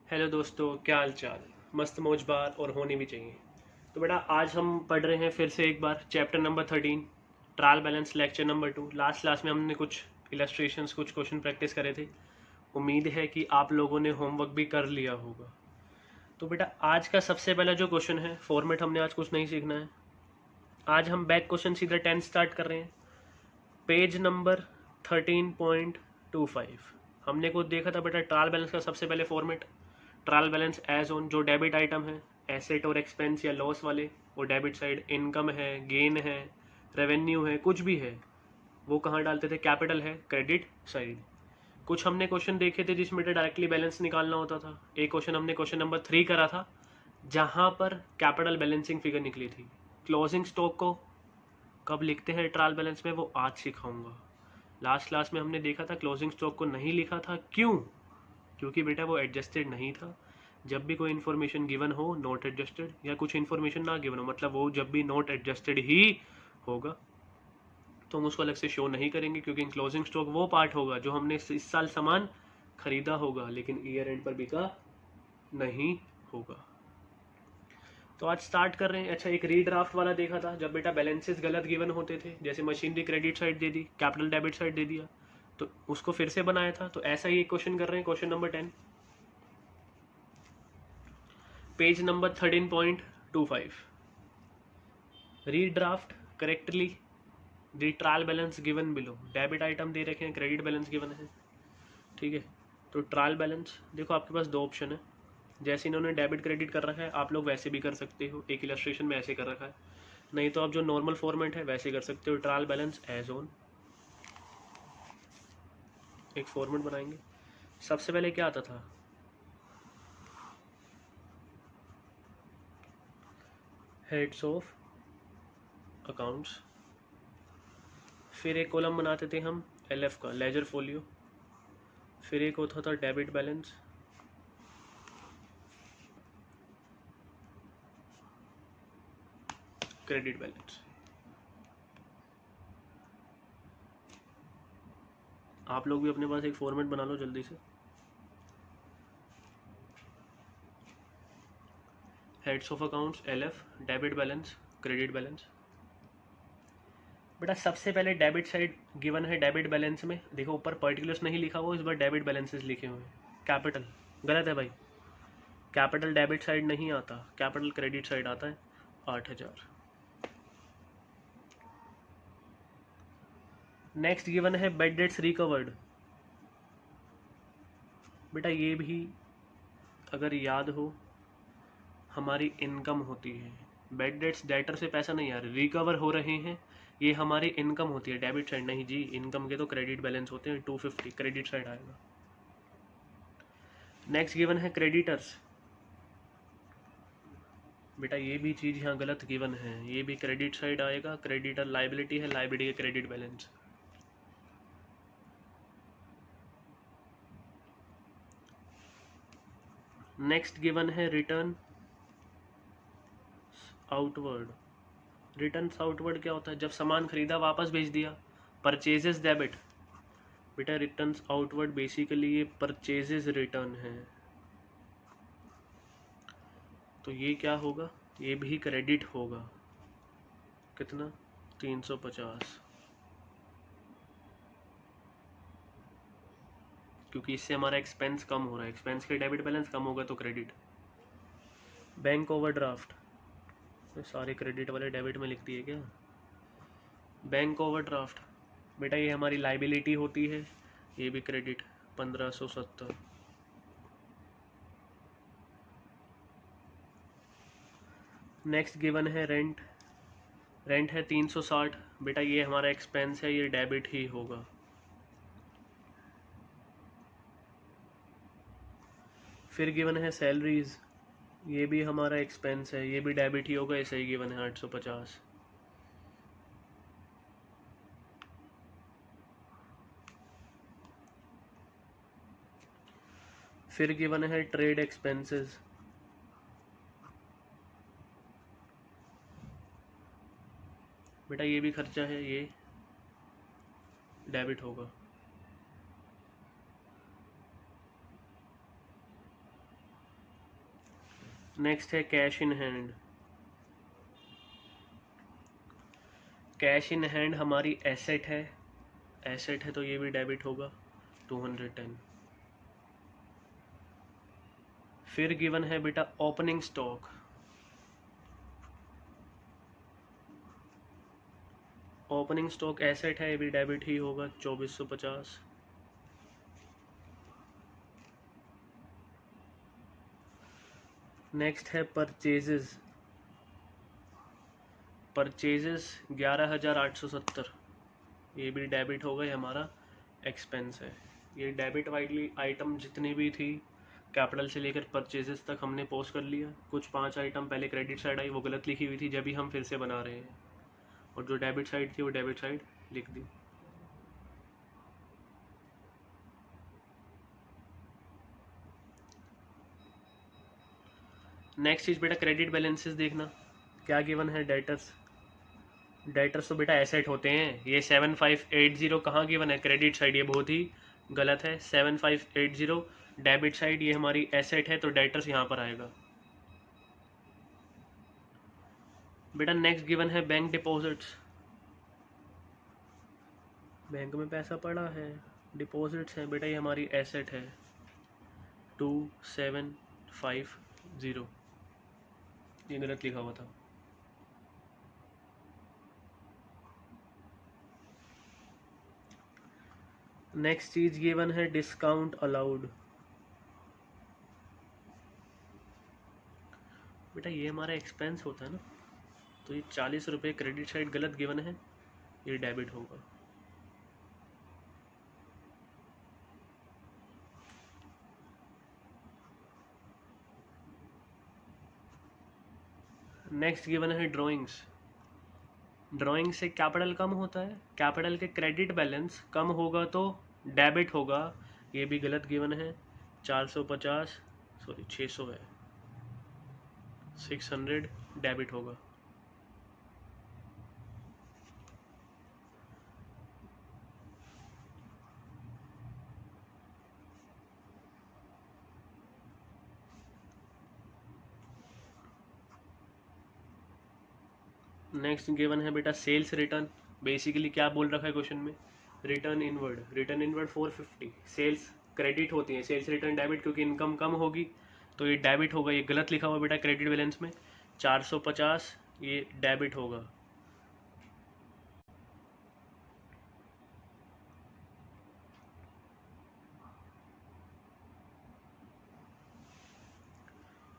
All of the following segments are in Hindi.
हेलो दोस्तों, क्या हाल चाल। मस्त मौजबार और होनी भी चाहिए। तो बेटा आज हम पढ़ रहे हैं फिर से एक बार chapter number 13, trial balance, lecture number 2। Last class में हमने कुछ इलस्ट्रेशंस, कुछ क्वेश्चन प्रैक्टिस करे थे। उम्मीद है कि आप लोगों ने होमवर्क भी कर लिया होगा। तो बेटा आज का सबसे पहला जो क्वेश्चन है, फॉर्मेट हमने आज कुछ नहीं सीखना है। आज हम बैक क्वेश्चन सीधा 10 स्टार्ट कर रहे हैं। Page number 13.25। हमने कुछ देखा था बेटा ट्रायल बैलेंस का सबसे पहले format. Trial balance as on, जो डेबिट आइटम है, एसेट और एक्सपेंस या लॉस वाले, वो डेबिट साइड। इनकम है, गेन है, रेवेन्यू है, कुछ भी है, वो कहाँ डालते थे? कैपिटल है, क्रेडिट साइड। कुछ हमने क्वेश्चन देखे थे जिसमें डायरेक्टली बैलेंस निकालना होता था। एक क्वेश्चन हमने क्वेश्चन नंबर 3 करा था, जहाँ पर कैपिटल बैलेंसिंग फिगर निकली थी। क्लोजिंग स्टॉक को कब लिखते हैं ट्रायल बैलेंस में, वो आज सिखाऊंगा। लास्ट क्लास में हमने देखा था क्लोजिंग स्टॉक को नहीं लिखा था, क्यों? क्योंकि बेटा वो एडजस्टेड नहीं था। जब भी कोई इन्फॉर्मेशन गिवन हो नॉट एडजस्टेड, या कुछ इन्फॉर्मेशन ना गिवन हो, मतलब वो जब भी नॉट एडजस्टेड ही होगा, तो हम उसको अलग से शो नहीं करेंगे, क्योंकि क्लोजिंग स्टॉक वो पार्ट होगा जो हमने इस साल सामान खरीदा होगा लेकिन ईयर एंड पर बिका नहीं होगा। तो आज स्टार्ट कर रहे हैं। अच्छा, एक रीड्राफ्ट वाला देखा था, जब बेटा बैलेंसेस गलत गिवन होते थे, जैसे मशीनरी क्रेडिट साइड दे दी, कैपिटल डेबिट साइड दे दिया, तो उसको फिर से बनाया था। तो ऐसा ही एक क्वेश्चन कर रहे हैं, question number 10, page number 13.25। Redraft correctly the trial balance given below. Debit item दे रखे हैं, क्रेडिट बैलेंस गिवन है, ठीक है। तो ट्रायल बैलेंस देखो, आपके पास दो ऑप्शन है। जैसे इन्होंने डेबिट क्रेडिट कर रखा है, आप लोग वैसे भी कर सकते हो। एक इलस्ट्रेशन में ऐसे कर रखा है, नहीं तो आप जो नॉर्मल फॉर्मेट है वैसे कर सकते हो। ट्रायल बैलेंस एज ऑन, एक फॉर्मेट बनाएंगे। सबसे पहले क्या आता था? Heads of accounts. फिर एक कॉलम बनाते थे हम LF का, लेजर फोलियो। फिर एक होता था डेबिट बैलेंस, क्रेडिट बैलेंस। आप लोग भी अपने पास एक फॉर्मेट बना लो जल्दी से। Heads of accounts LF, debit balance, credit balance. बेटा सबसे पहले डेबिट साइड गिवन है। डेबिट बैलेंस में देखो ऊपर पर्टिकुलर्स नहीं लिखा हुआ, इस बार डेबिट बैलेंसेस लिखे हुए हैं। कैपिटल गलत है भाई, कैपिटल डेबिट साइड नहीं आता, कैपिटल क्रेडिट साइड आता है। 8,000। नेक्स्ट गिवन है बेड डेट्स रिकवर्ड। बेटा ये भी अगर याद हो, हमारी इनकम होती है। बेड डेट्स, डेटर से पैसा नहीं आ रहा, रिकवर हो रहे हैं, ये हमारी इनकम होती है। डेबिट साइड नहीं जी, इनकम के तो क्रेडिट बैलेंस होते हैं। 250 क्रेडिट साइड आएगा। नेक्स्ट गिवन है क्रेडिटर्स। बेटा ये भी चीज़ यहाँ गलत गिवन है, ये भी क्रेडिट साइड आएगा। क्रेडिटर लाइबिलिटी है, लाइबिलिटी का क्रेडिट बैलेंस। नेक्स्ट गिवन है रिटर्न आउटवर्ड। रिटर्न आउटवर्ड क्या होता है? जब सामान खरीदा वापस भेज दिया, परचेजेस डेबिट। बेटा रिटर्न आउटवर्ड बेसिकली ये परचेजेस रिटर्न है, तो ये क्या होगा? ये भी क्रेडिट होगा। कितना? 350, क्योंकि इससे हमारा एक्सपेंस कम हो रहा है। एक्सपेंस के डेबिट बैलेंस कम होगा तो क्रेडिट। बैंक ओवरड्राफ्ट, सारे क्रेडिट वाले डेबिट में लिख दिए क्या? बैंक ओवरड्राफ्ट बेटा ये हमारी लाइबिलिटी होती है, ये भी क्रेडिट। 1570। नेक्स्ट गिवन है रेंट। रेंट है 360। बेटा ये हमारा एक्सपेंस है, ये डेबिट ही होगा। फिर गिवन है सैलरीज, ये भी हमारा एक्सपेंस है, ये भी डेबिट ही होगा, ऐसे ही गिवन है 850। फिर गिवन है ट्रेड एक्सपेंसेस। बेटा ये भी खर्चा है, ये डेबिट होगा। नेक्स्ट है cash in hand. Cash in hand हमारी एसेट है, एसेट है तो ये भी डेबिट होगा 210। फिर गिवन है बेटा opening stock. Opening stock asset है, ये भी डेबिट ही होगा 2450। नेक्स्ट है परचेजेस। परचेजेस 11870, ये भी डेबिट होगा, ये हमारा एक्सपेंस है। ये डेबिट वाली आइटम जितनी भी थी कैपिटल से लेकर परचेजेस तक हमने पोस्ट कर लिया। कुछ 5 आइटम पहले क्रेडिट साइड आई, वो गलत लिखी हुई थी, जब भी हम फिर से बना रहे हैं, और जो डेबिट साइड थी वो डेबिट साइड लिख दी। नेक्स्ट चीज़ बेटा क्रेडिट बैलेंसेस देखना, क्या गिवन है। डेटर्स, डेटर्स तो बेटा एसेट होते हैं। ये 7580 कहाँ गिवन है, क्रेडिट साइड, ये बहुत ही गलत है। 7580 डेबिट साइड, ये हमारी एसेट है, तो डेटर्स यहाँ पर आएगा। बेटा नेक्स्ट गिवन है बैंक डिपॉजिट्स। बैंक में पैसा पड़ा है, डिपॉजिट्स है बेटा, ये हमारी एसेट है 2750, ये गलत लिखा हुआ था। नेक्स्ट चीज गिवन है डिस्काउंट अलाउड। बेटा ये हमारा एक्सपेंस होता है ना, तो ये 40 रुपये क्रेडिट साइड गलत गिवन है, ये डेबिट होगा। नेक्स्ट गिवन है ड्राइंग्स। ड्राइंग से कैपिटल कम होता है, कैपिटल के क्रेडिट बैलेंस कम होगा तो डेबिट होगा, ये भी गलत गिवन है। 450 सॉरी 600 है, 600 डेबिट होगा। नेक्स्ट गिवन है बेटा सेल्स रिटर्न। बेसिकली क्या बोल रखा है क्वेश्चन में, return inward. Return inward 450, sales credit होती है, सेल्स रिटर्न डेबिट, क्योंकि इनकम कम होगी तो ये डेबिट होगा। ये गलत लिखा हुआ बेटा क्रेडिट बैलेंस में, 450 ये डेबिट होगा।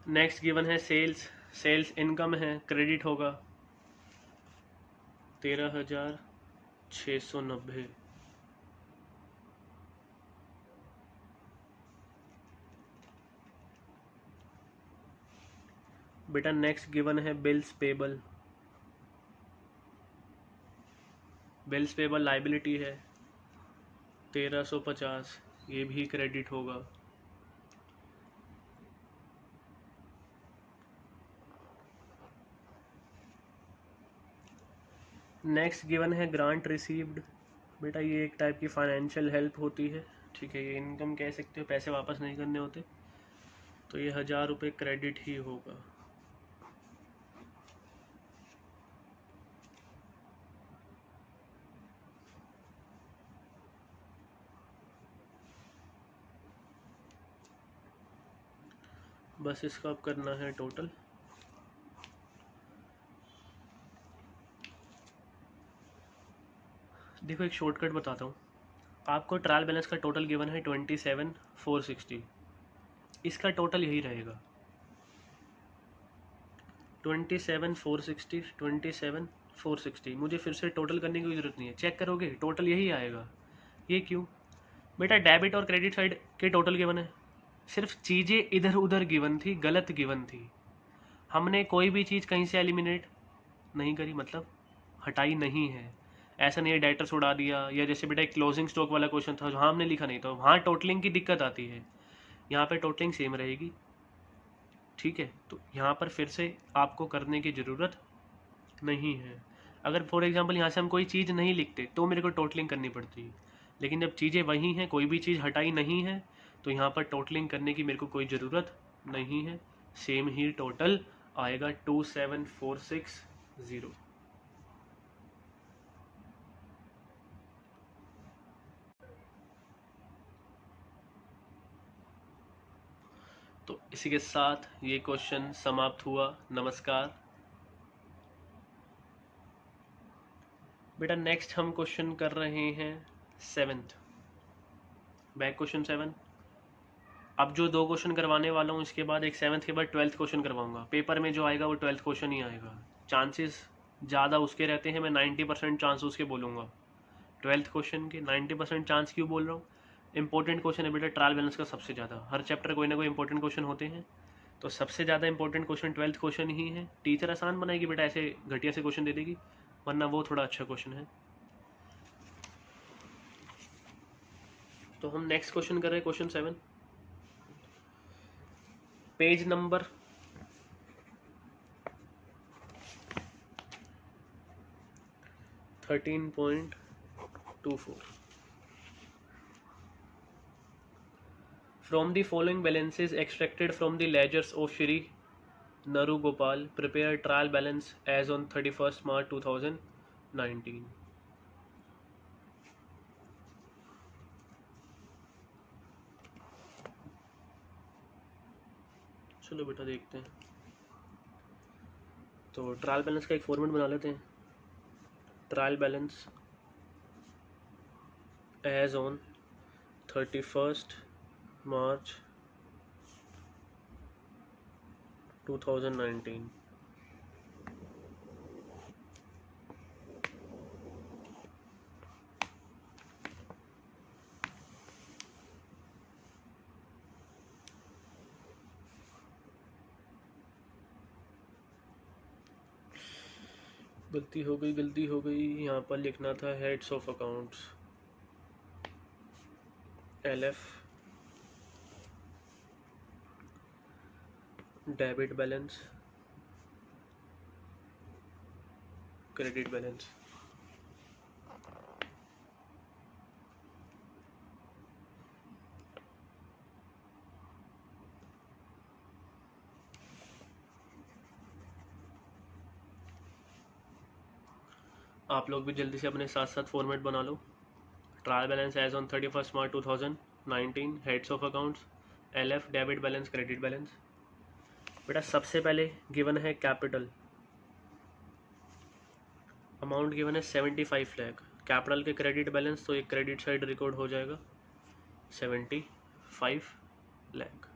नेक्स्ट गिवन है सेल्स, सेल्स इनकम है, क्रेडिट होगा 13,690। बेटा नेक्स्ट गिवन है bills payable. Bills payable liability है 1350, ये भी क्रेडिट होगा। नेक्स्ट गिवन है ग्रांट रिसीव्ड। बेटा ये एक टाइप की फाइनेंशियल हेल्प होती है, ठीक है, ये इनकम कह सकते हो, पैसे वापस नहीं करने होते, तो ये 1000 रुपये क्रेडिट ही होगा। बस इसका अब करना है टोटल। देखो एक शॉर्टकट बताता हूँ आपको। ट्रायल बैलेंस का टोटल गिवन है 27,460, इसका टोटल यही रहेगा 27,460, 27,460। मुझे फिर से टोटल करने की ज़रूरत नहीं है, चेक करोगे टोटल यही आएगा। ये क्यों बेटा, डेबिट और क्रेडिट साइड के टोटल गिवन है, सिर्फ चीज़ें इधर उधर गिवन थी, गलत गिवन थी। हमने कोई भी चीज़ कहीं से एलिमिनेट नहीं करी, मतलब हटाई नहीं है। ऐसा नहीं है डेटर्स उड़ा दिया, या जैसे बेटा एक क्लोजिंग स्टॉक वाला क्वेश्चन था जहाँ हमने लिखा नहीं था, वहाँ टोटलिंग की दिक्कत आती है। यहाँ पे टोटलिंग सेम रहेगी, ठीक है। तो यहाँ पर फिर से आपको करने की ज़रूरत नहीं है। अगर फॉर एग्जांपल यहाँ से हम कोई चीज़ नहीं लिखते तो मेरे को टोटलिंग करनी पड़ती है, लेकिन जब चीज़ें वही हैं, कोई भी चीज़ हटाई नहीं है, तो यहाँ पर टोटलिंग करने की मेरे को कोई ज़रूरत नहीं है। सेम ही टोटल आएगा 27,460। तो इसी के साथ ये क्वेश्चन समाप्त हुआ। नमस्कार बेटा। नेक्स्ट हम क्वेश्चन कर रहे हैं 7th, बैक क्वेश्चन 7। अब जो 2 क्वेश्चन करवाने वाला हूँ, इसके बाद एक 7th के बाद 12th क्वेश्चन करवाऊंगा। पेपर में जो आएगा वो 12th क्वेश्चन ही आएगा। चांसेस ज़्यादा उसके रहते हैं, मैं 90% चांस उसके बोलूँगा। 12th क्वेश्चन के 90% चांस क्यों बोल रहा हूँ? इंपॉर्टेंट क्वेश्चन है बेटा ट्रायल बैलेंस का सबसे ज़्यादा। हर चैप्टर कोई ना कोई इंपॉर्टेंट क्वेश्चन होते हैं, तो सबसे ज़्यादा इंपॉर्टेंट क्वेश्चन 12th क्वेश्चन ही है। टीचर आसान बनाएगी बेटा, ऐसे घटिया से क्वेश्चन दे देगी, वरना वो थोड़ा अच्छा क्वेश्चन है। तो हम नेक्स्ट क्वेश्चन कर रहे हैं, question 7, page number 13.24। From the following balances extracted from the ledgers of Shri Naru Gopal, prepare trial balance as on 31st March 2019। चलो बेटा देखते हैं। तो ट्रायल बैलेंस का एक फॉर्मेट बना लेते हैं। Trial balance as on 31st March 2019। गलती हो गई। यहाँ पर लिखना था heads of accounts, LF, debit balance, credit balance. आप लोग भी जल्दी से अपने साथ साथ फॉर्मेट बना लो। Trial balance as on 31st March 2019, heads of accounts, LF, debit balance, credit balance. बेटा सबसे पहले गिवन है कैपिटल, अमाउंट गिवन है 75 लाख। कैपिटल के क्रेडिट बैलेंस, तो एक क्रेडिट साइड रिकॉर्ड हो जाएगा 75 लाख।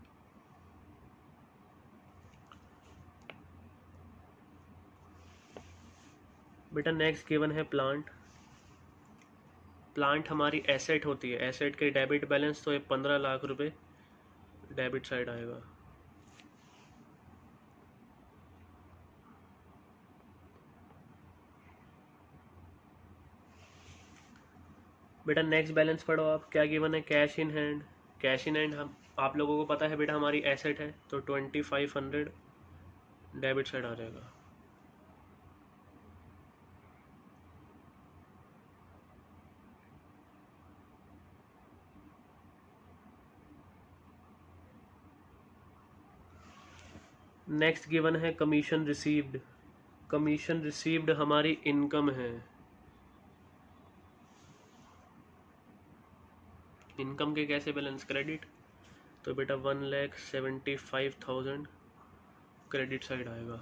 बेटा नेक्स्ट गिवन है प्लांट। प्लांट हमारी एसेट होती है, एसेट के डेबिट बैलेंस, तो ये 15 लाख रुपए डेबिट साइड आएगा। बेटा नेक्स्ट बैलेंस पढ़ो आप, क्या गिवन है? Cash in hand. Cash in hand हम आप लोगों को पता है बेटा हमारी एसेट है, तो 2500 डेबिट साइड आ जाएगा। नेक्स्ट गिवन है कमीशन रिसीव्ड। कमीशन रिसीव्ड हमारी इनकम है। इनकम के कैसे बैलेंस? क्रेडिट, तो बेटा 1,75,000 क्रेडिट साइड आएगा।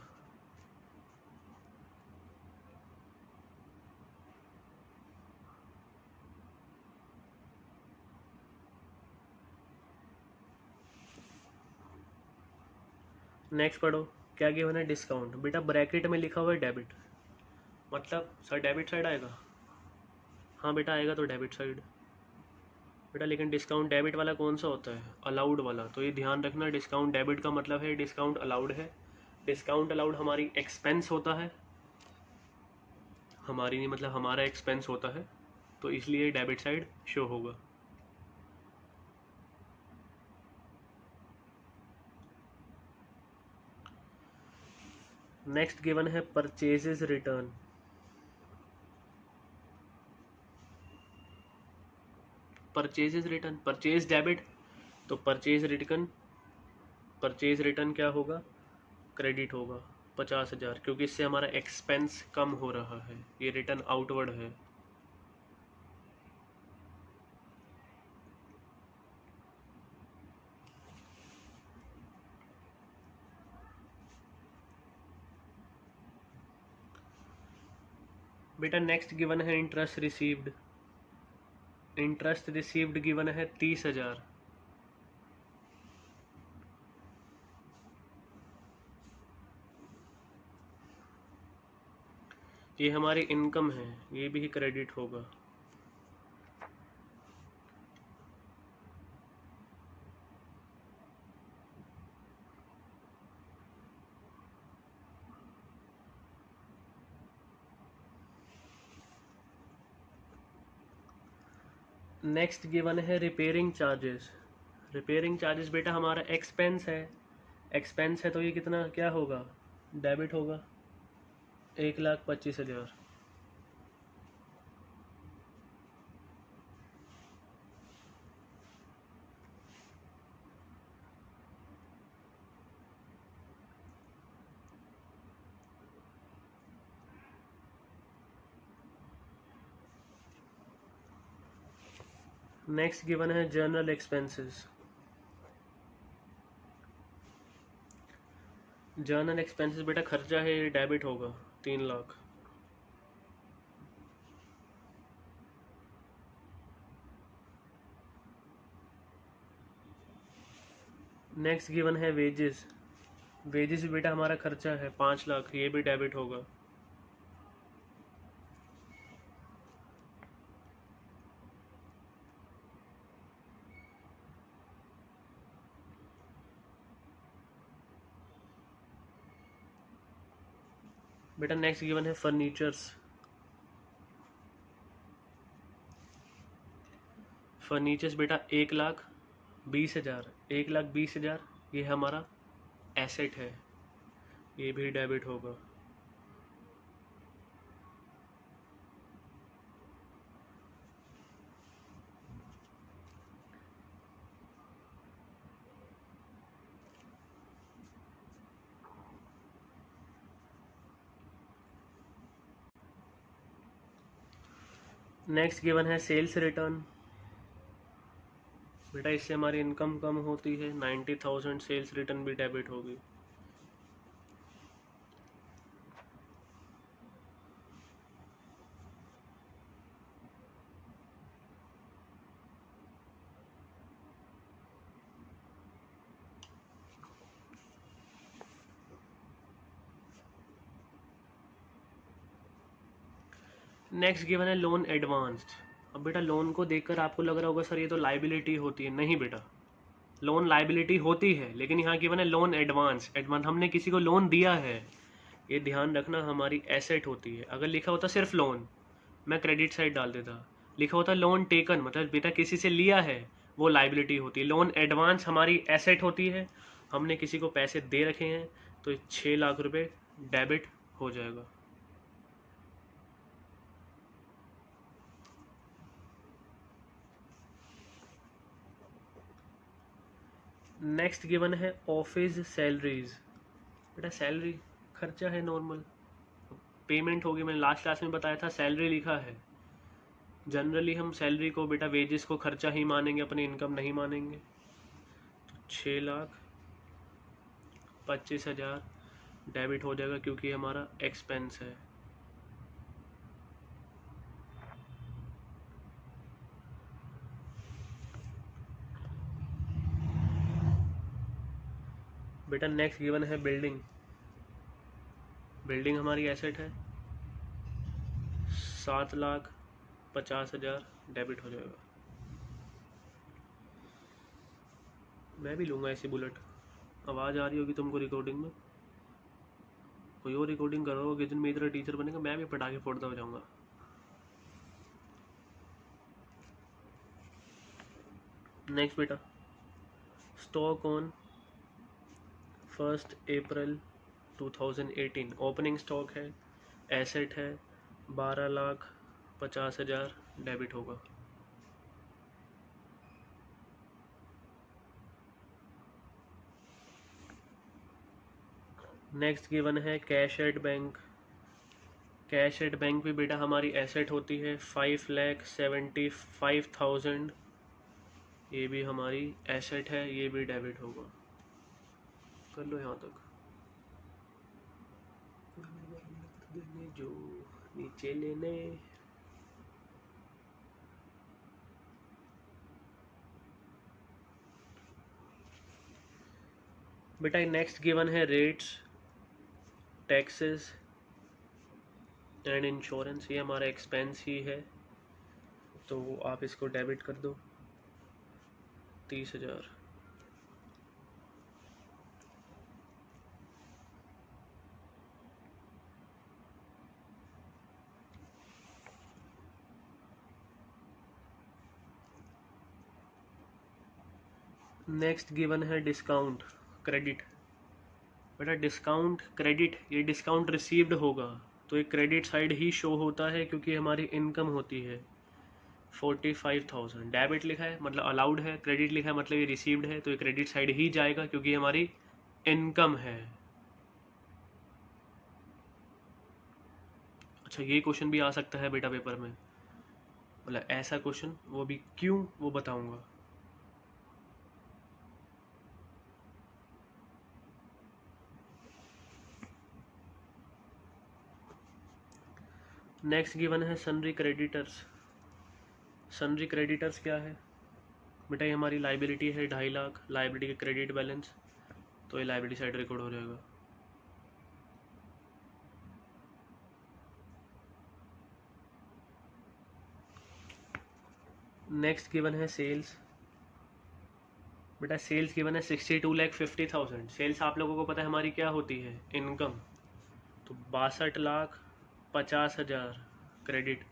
नेक्स्ट पढ़ो, क्या गिवन है? डिस्काउंट। बेटा ब्रैकेट में लिखा हुआ है डेबिट, मतलब सर डेबिट साइड आएगा। हाँ बेटा आएगा तो डेबिट साइड। बेटा लेकिन डिस्काउंट डेबिट वाला कौन सा होता है? अलाउड वाला। तो ये ध्यान रखना, डिस्काउंट डेबिट का मतलब है डिस्काउंट अलाउड है। डिस्काउंट अलाउड हमारी एक्सपेंस होता है, हमारी नहीं मतलब हमारा एक्सपेंस होता है, तो इसलिए डेबिट साइड शो होगा। नेक्स्ट गिवन है purchases return. Purchases return, purchase debit, तो परचेज रिटर्न परचेज रिटर्न क्या होगा, क्रेडिट होगा 50,000, क्योंकि इससे हमारा एक्सपेंस कम हो रहा है, ये रिटर्न आउटवर्ड है। बेटा नेक्स्ट गिवन है interest received. Interest received given है 30,000। ये हमारी इनकम है, ये भी क्रेडिट होगा। नेक्स्ट गिवन है रिपेयरिंग चार्जेस। रिपेयरिंग चार्जेस बेटा हमारा एक्सपेंस है, एक्सपेंस है तो ये कितना क्या होगा, डेबिट होगा 1,25,000। नेक्स्ट गिवन है जर्नल एक्सपेंसेस। जर्नल एक्सपेंसेस बेटा खर्चा है, ये डेबिट होगा 3 लाख। नेक्स्ट गिवन है वेजेस। वेजेस बेटा हमारा खर्चा है 5 लाख, ये भी डेबिट होगा। बेटा नेक्स्ट गिवन है फर्नीचर्स। फर्नीचर्स बेटा 1,20,000, 1,20,000 ये हमारा एसेट है, ये भी डेबिट होगा। नेक्स्ट गिवन है सेल्स रिटर्न। बेटा इससे हमारी इनकम कम होती है, 90,000 सेल्स रिटर्न भी डेबिट होगी। नेक्स्ट गिवन है लोन एडवांस्ड। अब बेटा लोन को देखकर आपको लग रहा होगा सर ये तो लाइबिलिटी होती है, नहीं बेटा, लोन लाइबिलिटी होती है, लेकिन यहाँ गिवन है लोन एडवांस। एडवांस हमने किसी को लोन दिया है, ये ध्यान रखना, हमारी एसेट होती है। अगर लिखा होता सिर्फ लोन, मैं क्रेडिट साइड डाल देता। लिखा होता लोन टेकन, मतलब बेटा किसी से लिया है, वो लाइबिलिटी होती है। लोन एडवांस हमारी एसेट होती है, हमने किसी को पैसे दे रखे हैं, तो 6 लाख रुपए डेबिट हो जाएगा। नेक्स्ट गिवन है ऑफिस सैलरीज। बेटा सैलरी खर्चा है नॉर्मल, पेमेंट होगी, मैंने लास्ट क्लास में बताया था सैलरी लिखा है। जनरली हम सैलरी को बेटा वेजेस को खर्चा ही मानेंगे, अपनी इनकम नहीं मानेंगे। 6,25,000 डेबिट हो जाएगा, क्योंकि हमारा एक्सपेंस है। बेटा नेक्स्ट गिवन है बिल्डिंग। बिल्डिंग हमारी एसेट है, 7,50,000 डेबिट हो जाएगा। मैं भी लूँगा ऐसी बुलेट। आवाज़ आ रही होगी तुमको रिकॉर्डिंग में, कोई और रिकॉर्डिंग कर रहा होगा, जिस दिन मेरी तरह टीचर बनेगा मैं भी पटाखे फोड़ता हो जाऊँगा। नेक्स्ट बेटा stock on 1 April 2018, opening stock है, एसेट है, 12,50,000 डेबिट होगा। नेक्स्ट गिवन है cash at bank. Cash at bank भी बेटा हमारी एसेट होती है 5,75,000, ये भी हमारी एसेट है, ये भी डेबिट होगा। कर लो यहाँ तक, जो नीचे लेने। बेटा नेक्स्ट गिवन है रेट्स, टैक्सेस एंड इंश्योरेंस, ये हमारा एक्सपेंस ही है, तो आप इसको डेबिट कर दो 30,000। नेक्स्ट गिवन है डिस्काउंट क्रेडिट। बेटा डिस्काउंट क्रेडिट, ये डिस्काउंट रिसीव्ड होगा तो ये क्रेडिट साइड ही शो होता है क्योंकि हमारी इनकम होती है 45,000। डेबिट लिखा है मतलब अलाउड है, क्रेडिट लिखा है मतलब ये रिसीव्ड है, तो ये क्रेडिट साइड ही जाएगा क्योंकि हमारी इनकम है। अच्छा ये क्वेश्चन भी आ सकता है बेटा पेपर में, मतलब ऐसा क्वेश्चन, वो भी क्यों वो बताऊंगा। नेक्स्ट गिवन है सनरी क्रेडिटर्स। सनरी क्रेडिटर्स क्या है बेटा, ये हमारी लाइबिलिटी है 2.5 लाख, लाइबिलिटी के क्रेडिट बैलेंस, तो ये लाइबिलिटी साइड रिकॉर्ड हो जाएगा। नेक्स्ट गिवन है सेल्स। बेटा सेल्स गिवन है 62,50,000। सेल्स आप लोगों को पता है हमारी क्या होती है, इनकम, तो 62,50,000 क्रेडिट।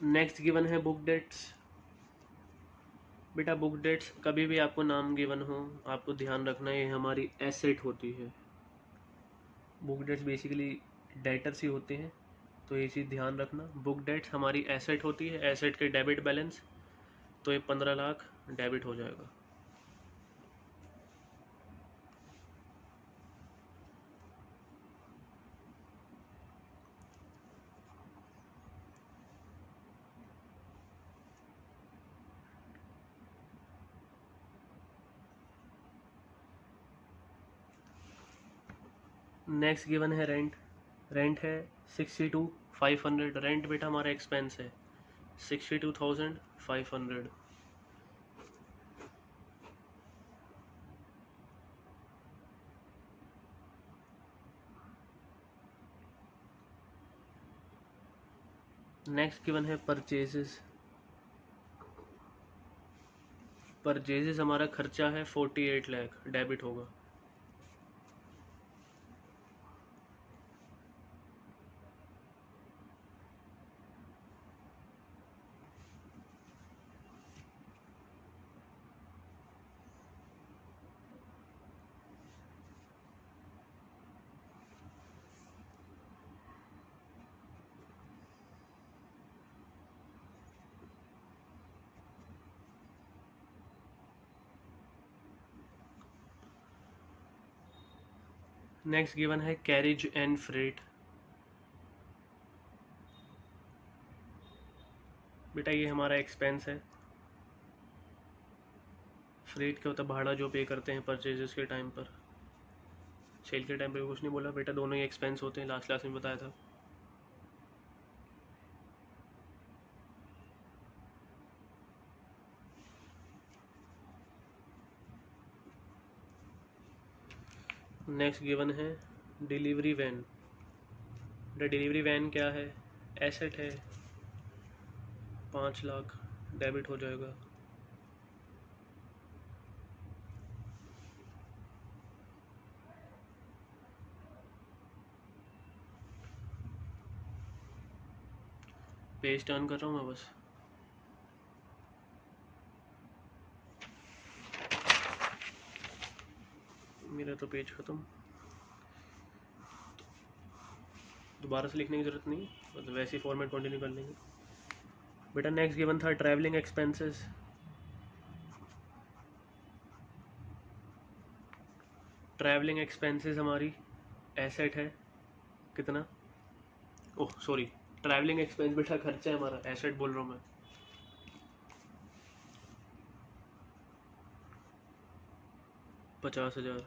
नेक्स्ट गिवन है बुक डेट्स। बेटा बुक डेट्स कभी भी आपको नाम गिवन हो आपको ध्यान रखना ये हमारी एसेट होती है। बुक डेट्स बेसिकली डेटर्स ही होते हैं, तो ये चीज़ ध्यान रखना। बुक डेट्स हमारी एसेट होती है, एसेट के डेबिट बैलेंस, तो ये 15 लाख डेबिट हो जाएगा। नेक्स्ट गिवन है रेंट। रेंट है 62,500। रेंट बेटा हमारा एक्सपेंस है 62,500। नेक्स्ट गिवन है परचेजेस। परचेजेस हमारा खर्चा है 48 लाख, डेबिट होगा। नेक्स्ट गिवन है कैरेज एंड फ्रेट। बेटा ये हमारा एक्सपेंस है। फ्रेट क्या होता है, भाड़ा जो पे करते हैं परचेजेस के टाइम पर। सेल के टाइम पर कुछ नहीं बोला बेटा, दोनों ही एक्सपेंस होते हैं, लास्ट क्लास में बताया था। नेक्स्ट गिवन है डिलीवरी वैन। डिलीवरी वैन क्या है, एसेट है 5 लाख, डेबिट हो जाएगा। पेज टर्न कर रहा हूँ मैं बस। मेरा तो पेज ख़त्म, दोबारा से लिखने की ज़रूरत नहीं, मतलब वैसे ही फॉर्मेट कंटिन्यू कर लेंगे। बेटा नेक्स्ट गिवन था ट्रैवलिंग एक्सपेंसेस। ट्रैवलिंग एक्सपेंसेस हमारी एसेट है, कितना, ओह सॉरी, ट्रैवलिंग एक्सपेंस बेटा खर्चा है हमारा, एसेट बोल रहा हूँ मैं। $50,000।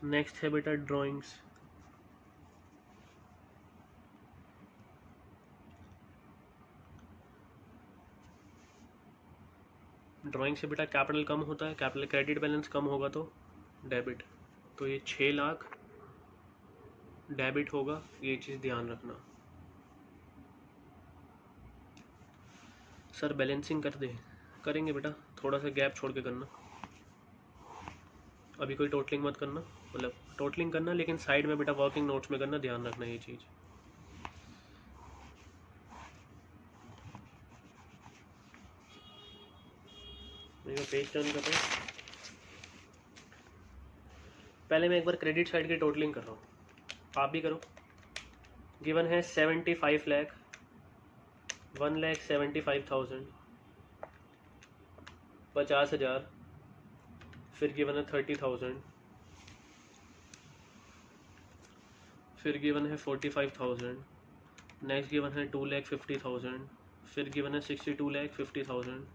नेक्स्ट है बेटा ड्राइंग्स। ड्राइंग से बेटा कैपिटल कम होता है, कैपिटल क्रेडिट बैलेंस कम होगा तो डेबिट, तो ये 6 लाख डेबिट होगा, ये चीज़ ध्यान रखना। सर बैलेंसिंग कर दे, करेंगे बेटा, थोड़ा सा गैप छोड़ के करना, अभी कोई टोटलिंग मत करना, मतलब टोटलिंग करना लेकिन साइड में बेटा वर्किंग नोट्स में करना, ध्यान रखना ये चीज़। मैं पेज टर्न करता हूँ, पहले मैं एक बार क्रेडिट साइड की टोटलिंग कर रहा हूँ, आप भी करो। गिवन है 75 लाख, 1,75,000, 50,000, फिर गिवन है 30,000, फिर गिवन है 45,000, नेक्स्ट गिवन है 2,50,000, फिर गिवन है 62,50,000,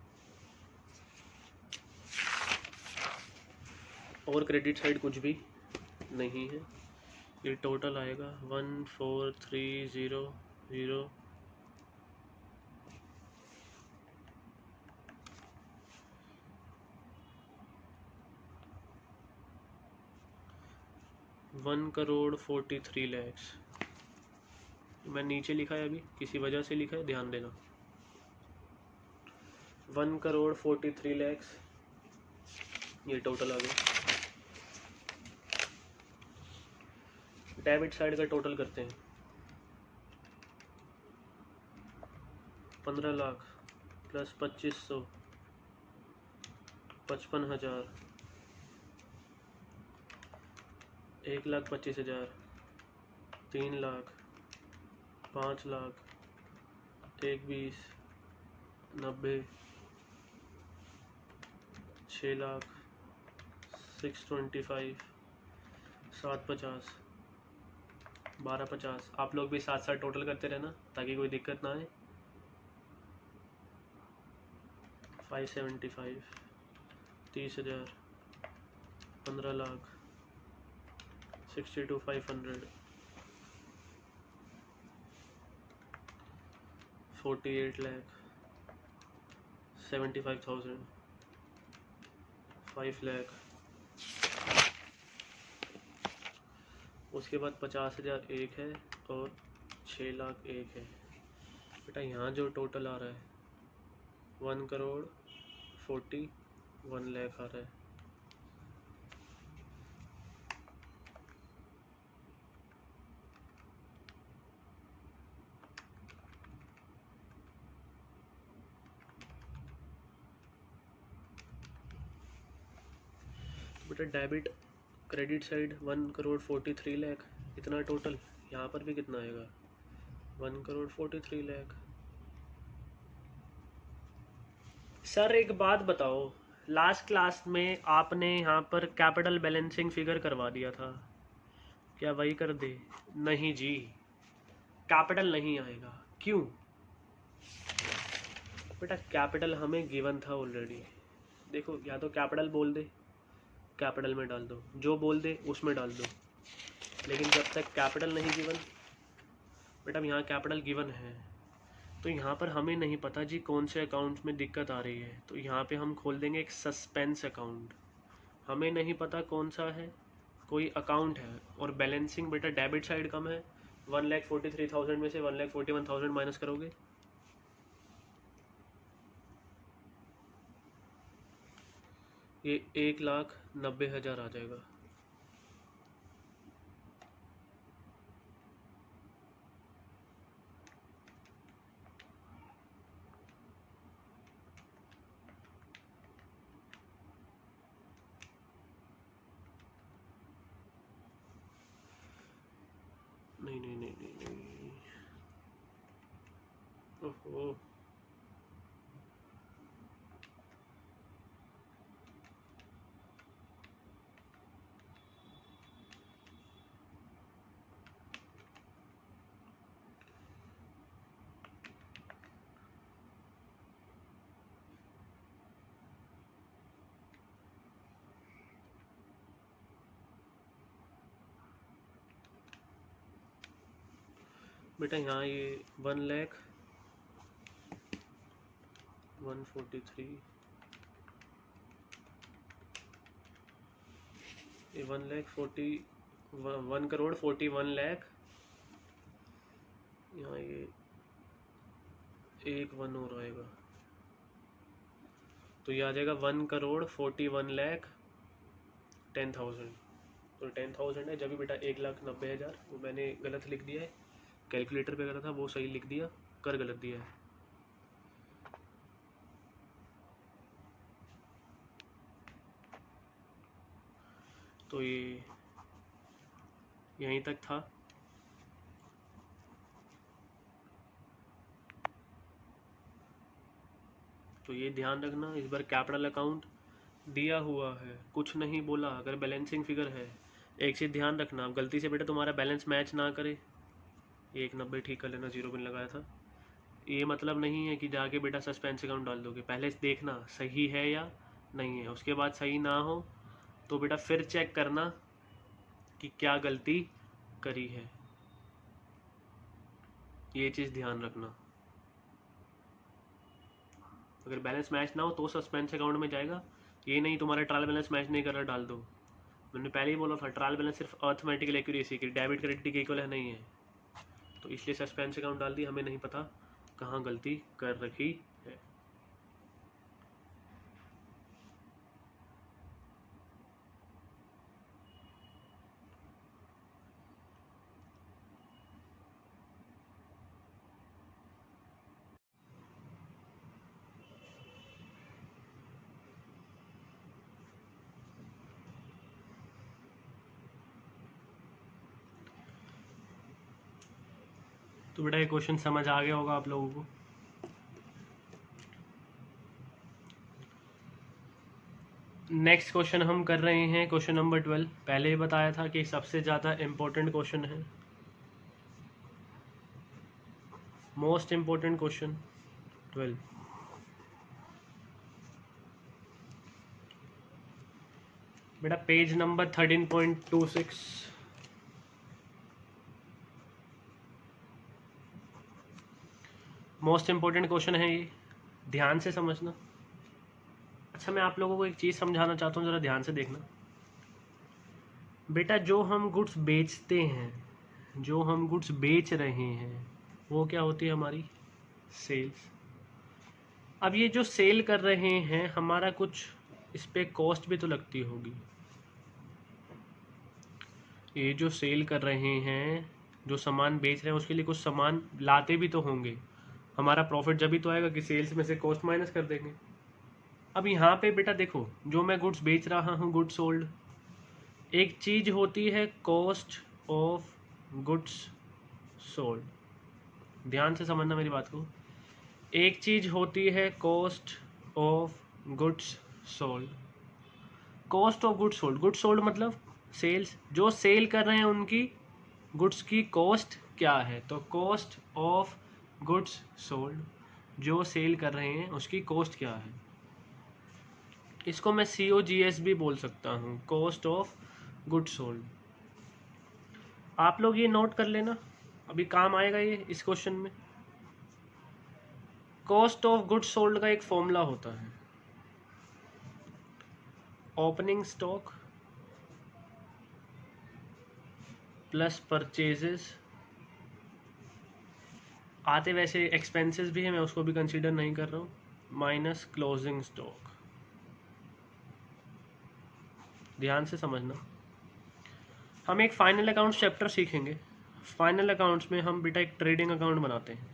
और क्रेडिट साइड कुछ भी नहीं है। ये टोटल आएगा 14,300, 1,43 lakhs। मैं नीचे लिखा है, अभी किसी वजह से लिखा है, ध्यान देना। 1,43 lakhs ये टोटल आ गया। डेबिट साइड का टोटल करते हैं, 15 लाख प्लस 2,500, 55,000, 1,25,000, 3 लाख, 5 लाख, 1,20,000, 90, 6 लाख, 625, 750, 1250। आप लोग भी साथ साथ टोटल करते रहना ताकि कोई दिक्कत ना आए। 575, 30,000, 15 लाख, 62,500, 48 लाख, 75,000, 5 लाख, उसके बाद 50,000 एक है और 6 लाख एक है। बेटा यहाँ जो टोटल आ रहा है 1,41 लाख आ रहा है। बेटा डेबिट क्रेडिट साइड 1,43 लाख, इतना टोटल। यहाँ पर भी कितना आएगा 1,43 लाख। सर एक बात बताओ, लास्ट क्लास में आपने यहाँ पर कैपिटल बैलेंसिंग फिगर करवा दिया था, क्या वही कर दे? नहीं जी, कैपिटल नहीं आएगा। क्यों बेटा? कैपिटल हमें गिवन था ऑलरेडी। देखो, या तो कैपिटल बोल दे, कैपिटल में डाल दो, जो बोल दे उसमें डाल दो, लेकिन जब तक कैपिटल नहीं गिवन, बेटा यहाँ कैपिटल गिवन है तो यहाँ पर हमें नहीं पता जी कौन से अकाउंट में दिक्कत आ रही है, तो यहाँ पे हम खोल देंगे एक सस्पेंस अकाउंट। हमें नहीं पता कौन सा है, कोई अकाउंट है, और बैलेंसिंग बेटा डेबिट साइड कम है। 1,43,000 में से 1,41,000 माइनस करोगे, ये 1,90,000 आ जाएगा। नहीं नहीं नहीं नहीं नहीं, ओहो बेटा, यहाँ ये 1,143, ये 1,41,41,00,000, यहाँ ये 1 और आएगा, तो ये आ जाएगा 1,41,10,000। तो 10,000 है, जब भी बेटा 1,90,000, वो मैंने गलत लिख दिया है, कैलकुलेटर पे करा था वो सही लिख दिया, कर गलत दिया है। तो ये यहीं तक था। तो ये ध्यान रखना, इस बार कैपिटल अकाउंट दिया हुआ है, कुछ नहीं बोला, अगर बैलेंसिंग फिगर है। एक चीज़ ध्यान रखना, आप गलती से बेटा तुम्हारा बैलेंस मैच ना करे, 1,90 ठीक कर लेना, 0 पिन लगाया था। ये मतलब नहीं है कि जाके बेटा सस्पेंस अकाउंट डाल दोगे, पहले देखना सही है या नहीं है, उसके बाद सही ना हो तो बेटा फिर चेक करना कि क्या गलती करी है, ये चीज़ ध्यान रखना। अगर बैलेंस मैच ना हो तो सस्पेंस अकाउंट में जाएगा, ये नहीं तुम्हारा ट्रायल बैलेंस मैच नहीं कर रहा डाल दो। मैंने पहले ही बोला था ट्रायल बैलेंस सिर्फ अर्थमेटिकल एक्यूरेसी की, डेबिट क्रेडिट के इक्वल है नहीं है, तो इसलिए सस्पेंस अकाउंट डाल दी, हमें नहीं पता कहाँ गलती कर रखी है। तो बेटा ये क्वेश्चन समझ आ गया होगा आप लोगों को। नेक्स्ट क्वेश्चन हम कर रहे हैं क्वेश्चन नंबर 12। पहले ही बताया था कि सबसे ज़्यादा इम्पोर्टेंट क्वेश्चन है, मोस्ट इम्पोर्टेंट क्वेश्चन 12। बेटा page number 13.26, most important question है ये, ध्यान से समझना। अच्छा, मैं आप लोगों को एक चीज़ समझाना चाहता हूँ, ज़रा ध्यान से देखना। बेटा जो हम गुड्स बेचते हैं, जो हम गुड्स बेच रहे हैं, वो क्या होती है हमारी सेल्स। अब ये जो सेल कर रहे हैं, हमारा कुछ इस पर कॉस्ट भी तो लगती होगी। ये जो सेल कर रहे हैं, जो सामान बेच रहे हैं, उसके लिए कुछ सामान लाते भी तो होंगे, हमारा प्रॉफिट जब भी तो आएगा कि सेल्स में से कॉस्ट माइनस कर देंगे। अब यहाँ पे बेटा देखो, जो मैं गुड्स बेच रहा हूँ, गुड्स सोल्ड, एक चीज़ होती है कॉस्ट ऑफ गुड्स सोल्ड, ध्यान से समझना मेरी बात को। एक चीज़ होती है cost of goods sold, cost of goods sold, goods sold मतलब सेल्स, जो सेल कर रहे हैं उनकी गुड्स की कॉस्ट क्या है, तो कॉस्ट ऑफ गुड्स सोल्ड, जो सेल कर रहे हैं उसकी कॉस्ट क्या है। इसको मैं COGS भी बोल सकता हूँ, कॉस्ट ऑफ गुड्स सोल्ड। आप लोग ये नोट कर लेना, अभी काम आएगा ये इस क्वेश्चन में। कॉस्ट ऑफ गुड्स सोल्ड का एक फॉर्मूला होता है, ओपनिंग स्टॉक प्लस परचेजेस, आते वैसे एक्सपेंसेस भी है, मैं उसको भी कंसीडर नहीं कर रहा हूँ, माइनस क्लोजिंग स्टॉक। ध्यान से समझना, हम एक फाइनल अकाउंट्स चैप्टर सीखेंगे। फाइनल अकाउंट्स में हम बेटा एक ट्रेडिंग अकाउंट बनाते हैं।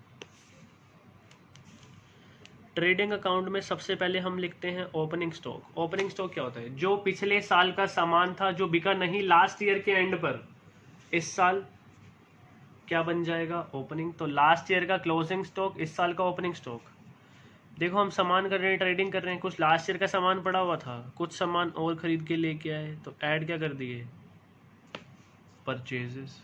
ट्रेडिंग अकाउंट में सबसे पहले हम लिखते हैं ओपनिंग स्टॉक। ओपनिंग स्टॉक क्या होता है, जो पिछले साल का सामान था, जो बिका नहीं लास्ट ईयर के एंड पर, इस साल क्या बन जाएगा ओपनिंग। तो लास्ट ईयर का क्लोजिंग स्टॉक इस साल का ओपनिंग स्टॉक। देखो हम सामान कर रहे हैं, ट्रेडिंग कर रहे हैं, कुछ लास्ट ईयर का सामान पड़ा हुआ था, कुछ सामान और खरीद के लेके आए, तो ऐड क्या कर दिए, परचेजेस।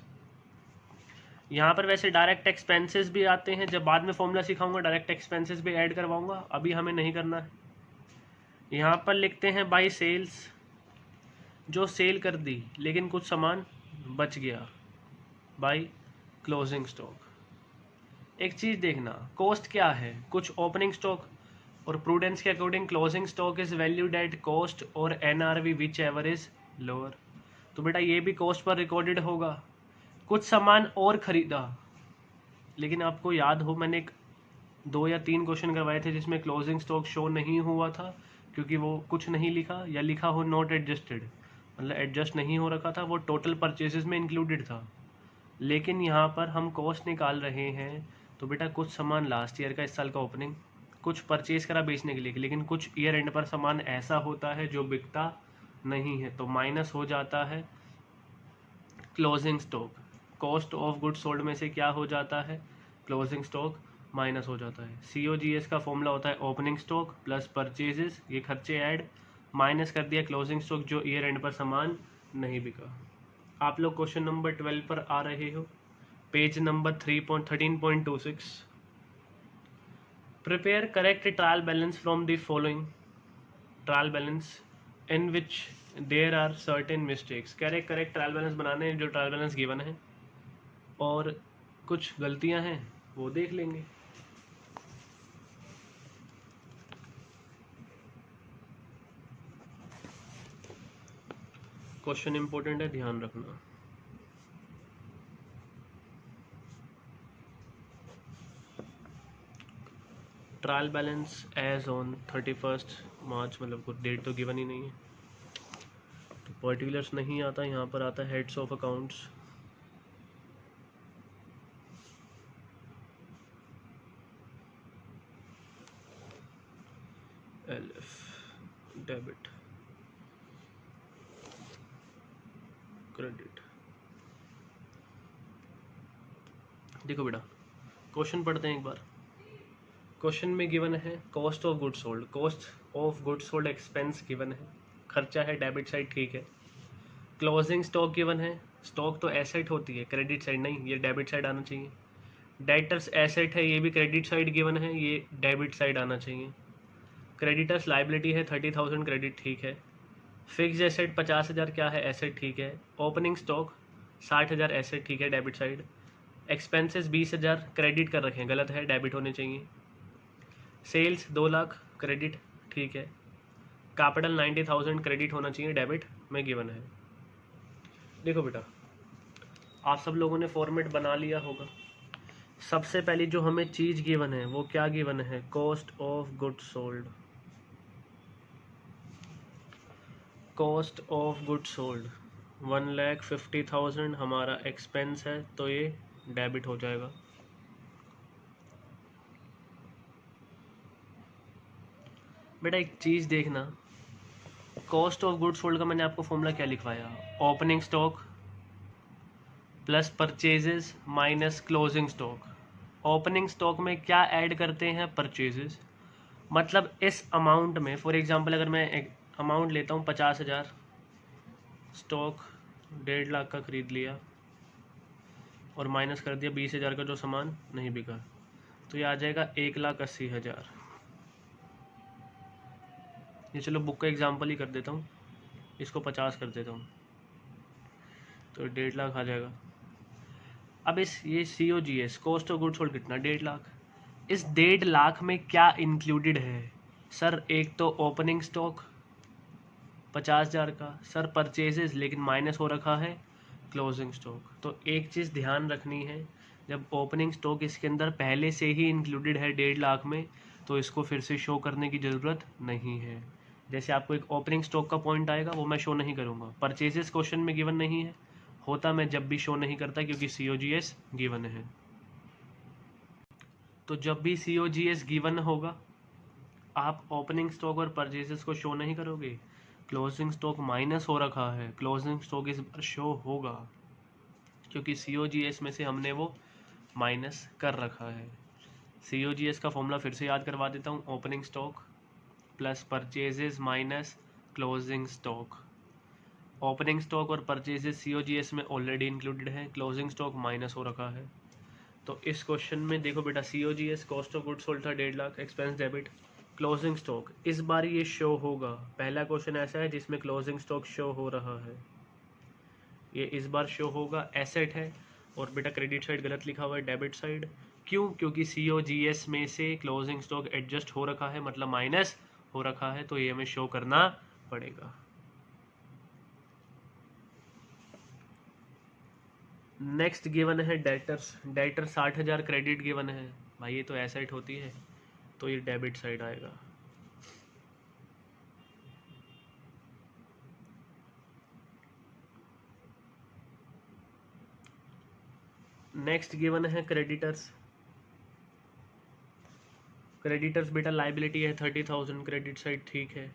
यहाँ पर वैसे डायरेक्ट एक्सपेंसेस भी आते हैं, जब बाद में फॉर्मूला सिखाऊंगा डायरेक्ट एक्सपेंसेस भी ऐड करवाऊंगा, अभी हमें नहीं करना है। यहाँ पर लिखते हैं बाई सेल्स, जो सेल कर दी लेकिन कुछ सामान बच गया, बाई क्लोजिंग स्टॉक। एक चीज़ देखना, कॉस्ट क्या है, कुछ ओपनिंग स्टॉक, और प्रूडेंस के according closing stock is valued at cost और NRV whichever is lower. तो बेटा ये भी कॉस्ट पर रिकॉर्डेड होगा। कुछ सामान और खरीदा, लेकिन आपको याद हो मैंने 2 या 3 क्वेश्चन करवाए थे जिसमें क्लोजिंग स्टॉक शो नहीं हुआ था, क्योंकि वो कुछ नहीं लिखा, या लिखा हो नॉट एडजस्टेड, मतलब एडजस्ट नहीं हो रखा था, वो टोटल परचेजेस में इंक्लूडेड था। लेकिन यहाँ पर हम कॉस्ट निकाल रहे हैं, तो बेटा कुछ सामान लास्ट ईयर का इस साल का ओपनिंग, कुछ परचेज करा बेचने के लिए, लेकिन कुछ ईयर एंड पर सामान ऐसा होता है जो बिकता नहीं है, तो माइनस हो जाता है closing stock. Cost of goods sold में से क्या हो जाता है, क्लोजिंग स्टॉक माइनस हो जाता है। COGS का फॉर्मूला होता है ओपनिंग स्टॉक प्लस परचेजेस, ये खर्चे ऐड, माइनस कर दिया क्लोजिंग स्टॉक जो ईयर एंड पर सामान नहीं बिका। आप लोग क्वेश्चन नंबर 12 पर आ रहे हो, page number 13.26। Prepare correct trial balance from the following trial balance in which there are certain mistakes. Correct trial balance बनाने हैं जो ट्रायल बैलेंस गिवन है, और कुछ गलतियां हैं वो देख लेंगे। क्वेश्चन इंपॉर्टेंट है, ध्यान रखना। ट्रायल बैलेंस एज ऑन 31 मार्च, मतलब कुछ डेट तो गिवन ही नहीं है, तो पर्टिकुलर्स नहीं आता, यहाँ पर आता है heads of accounts. LF debit credit. देखो बेटा क्वेश्चन पढ़ते हैं एक बार। क्वेश्चन में गिवन है cost of goods sold, cost of goods sold expense given है, खर्चा है डेबिट साइड, ठीक है। क्लोजिंग स्टॉक गिवन है, स्टॉक तो एसेट होती है, क्रेडिट साइड नहीं, ये डेबिट साइड आना चाहिए। डेटर्स एसेट है, ये भी क्रेडिट साइड गिवन है, ये डेबिट साइड आना चाहिए। क्रेडिटर्स लाइबिलिटी है 30,000, क्रेडिट ठीक है। फिक्स एसेट 50,000 क्या है, एसेट ठीक है। ओपनिंग स्टॉक 60,000 एसेट ठीक है, डेबिट साइड। एक्सपेंसेस 20,000 क्रेडिट कर रखे हैं, गलत है, डेबिट होने चाहिए। सेल्स 2 लाख क्रेडिट ठीक है। कैपिटल 90,000 क्रेडिट होना चाहिए, डेबिट में गिवन है। देखो बेटा आप सब लोगों ने फॉर्मेट बना लिया होगा। सबसे पहली जो हमें चीज़ गिवन है वो क्या गिवन है, cost of goods sold. Cost of goods sold 1,50,000 हमारा एक्सपेंस है, तो ये डेबिट हो जाएगा। बेटा एक चीज़ देखना, कॉस्ट ऑफ गुड्स सोल्ड का मैंने आपको फॉर्मूला क्या लिखवाया, opening stock plus purchases minus closing stock. Opening stock में क्या ऐड करते हैं, परचेजेस। मतलब इस अमाउंट में फॉर एग्जांपल अगर मैं एक अमाउंट लेता हूँ 50,000, स्टॉक 1.5 लाख का खरीद लिया और माइनस कर दिया 20,000 का जो सामान नहीं बिका, तो ये आ जाएगा 1,80,000। ये चलो बुक का एग्जांपल ही कर देता हूँ, इसको 50 कर देता हूँ, तो 1.5 लाख आ जाएगा। अब इस ये COGS cost of goods sold कितना, 1.5 लाख। इस 1.5 लाख में क्या इंक्लूडेड है सर, एक तो ओपनिंग स्टॉक 50,000 का, सर परचेजेस लेकिन माइनस हो रखा है क्लोजिंग स्टॉक। तो एक चीज़ ध्यान रखनी है, जब ओपनिंग स्टॉक इसके अंदर पहले से ही इंक्लूडेड है 1.5 लाख में, तो इसको फिर से शो करने की ज़रूरत नहीं है। जैसे आपको एक ओपनिंग स्टॉक का पॉइंट आएगा वो मैं शो नहीं करूँगा, परचेजेस क्वेश्चन में गिवन नहीं है, होता मैं जब भी शो नहीं करता क्योंकि COGS गिवन है। तो जब भी COGS गिवन होगा आप ओपनिंग स्टॉक और परचेजेस को शो नहीं करोगे, क्लोजिंग स्टॉक माइनस हो रखा है, क्लोजिंग स्टॉक इस बार शो होगा क्योंकि COGS में से हमने वो माइनस कर रखा है। COGS का फॉर्मूला फिर से याद करवा देता हूँ, opening stock plus purchases minus closing stock. Opening stock और परचेजेस COGS में ऑलरेडी इंक्लूडेड है, क्लोजिंग स्टॉक माइनस हो रखा है। तो इस क्वेश्चन में देखो बेटा, COGS cost of goods sold था 1.5 lakh, expense debit, closing stock इस बार ये शो होगा। पहला क्वेश्चन ऐसा है जिसमें क्लोजिंग स्टॉक शो हो रहा है, ये इस बार शो होगा, एसेट है। और बेटा क्रेडिट साइड गलत लिखा हुआ है, डेबिट साइड। क्यों? क्योंकि COGS में से क्लोजिंग स्टॉक एडजस्ट हो रखा है, मतलब माइनस हो रखा है, तो ये हमें शो करना पड़ेगा। नेक्स्ट गिवन है डेटर्स। डेटर 60,000 क्रेडिट गिवन है भाई, ये तो एसेट होती है, तो ये डेबिट साइड आएगा। नेक्स्ट गिवन है क्रेडिटर्स। क्रेडिटर्स बेटा लाइबिलिटी है 30,000, क्रेडिट साइड ठीक है।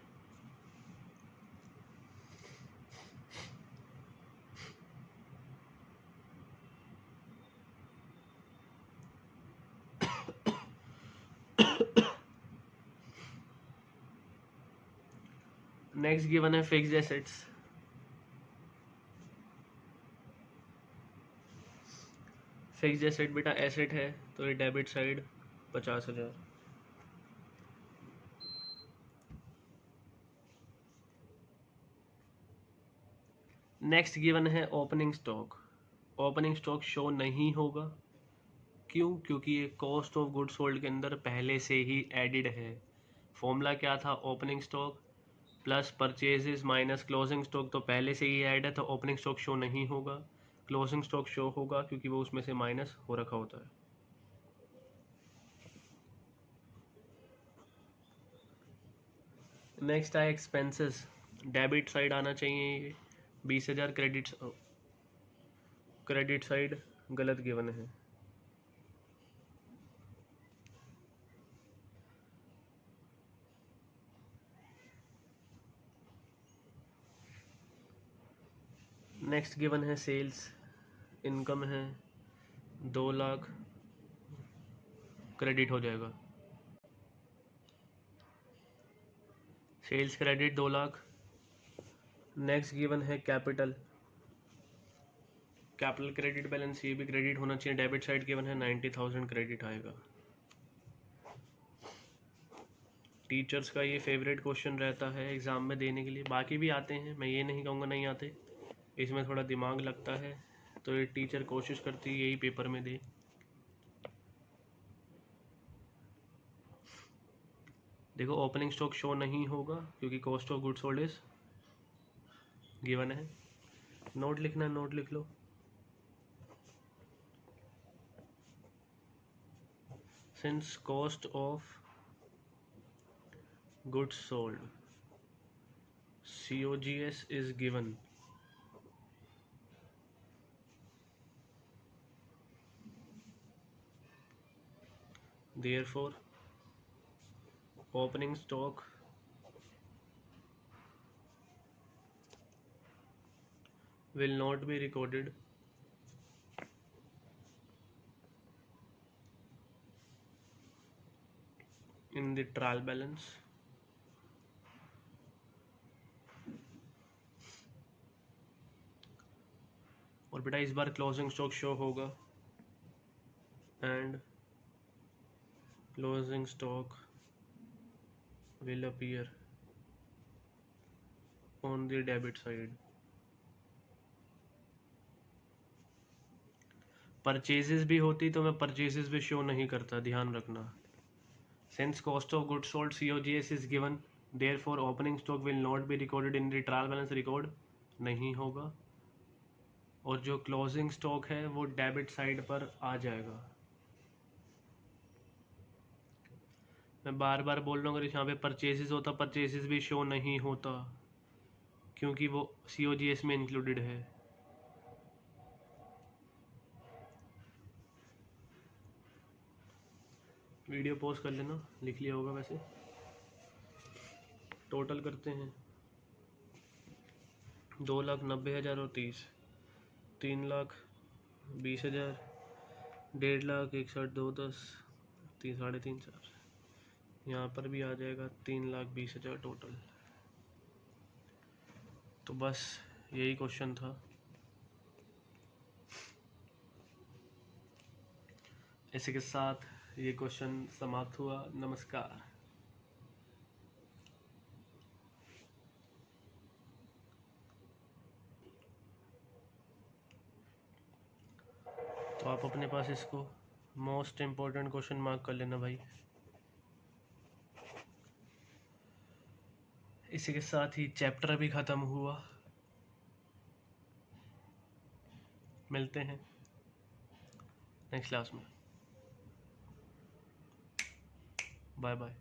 नेक्स्ट गिवन है फिक्स्ड एसेट्स। फिक्स्ड एसेट बेटा एसेट है, तो ये डेबिट साइड 50,000। नेक्स्ट गिवन है opening stock. Opening stock show नहीं होगा, क्यों? क्योंकि ये कॉस्ट ऑफ गुड्स सोल्ड के अंदर पहले से ही एडिड है। फॉर्मूला क्या था? Opening stock plus purchases minus closing stock, तो पहले से ही ऐड है, तो ओपनिंग स्टॉक शो नहीं होगा। क्लोजिंग स्टॉक शो होगा क्योंकि वो उसमें से माइनस हो रखा होता है। नेक्स्ट है एक्सपेंसेस। डेबिट साइड आना चाहिए ये 20,000, क्रेडिट साइड गलत गिवन है। नेक्स्ट गिवन है सेल्स। इनकम है 2 लाख, क्रेडिट हो जाएगा। Sales credit 2 lakh. Next given है कैपिटल। कैपिटल क्रेडिट बैलेंस, ये भी क्रेडिट होना चाहिए। डेबिट साइड गिवन है 90,000, क्रेडिट आएगा। टीचर्स का ये फेवरेट क्वेश्चन रहता है एग्ज़ाम में देने के लिए, बाकी भी आते हैं, मैं ये नहीं कहूँगा नहीं आते, इसमें थोड़ा दिमाग लगता है, तो ये टीचर कोशिश करती है यही पेपर में दे। देखो ओपनिंग स्टॉक शो नहीं होगा क्योंकि cost of goods sold is given है। नोट लिखना है, नोट लिख लो। Since cost of goods sold COGS is given, therefore opening stock will not be recorded in the trial balance और बेटा इस बार क्लोजिंग स्टॉक शो होगा and closing stock will appear on the debit side. Purchases भी होती तो मैं परचेजेस भी शो नहीं करता, ध्यान रखना। Since cost of goods sold COGS is given, therefore opening stock will not be recorded in the trial balance, record नहीं होगा। और जो क्लोजिंग स्टॉक है वो डेबिट साइड पर आ जाएगा। मैं बार बार बोल रहा हूँ, अगर यहाँ पे परचेजेस होता, परचेजेस भी शो नहीं होता क्योंकि वो COGS में इंक्लूडेड है। वीडियो पॉज कर लेना, लिख लिया होगा वैसे। टोटल करते हैं 2,90,000 और 30, 3,00,000 20,000, 1.5 लाख, 61, 2, 10, 3, 3.5, 4। यहाँ पर भी आ जाएगा 3,20,000 टोटल। तो बस यही क्वेश्चन था। इसी के साथ ये क्वेश्चन समाप्त हुआ। नमस्कार। तो आप अपने पास इसको मोस्ट इम्पोर्टेंट क्वेश्चन मार्क कर लेना भाई। इसी के साथ ही चैप्टर भी ख़त्म हुआ। मिलते हैं नेक्स्ट क्लास में। Bye bye.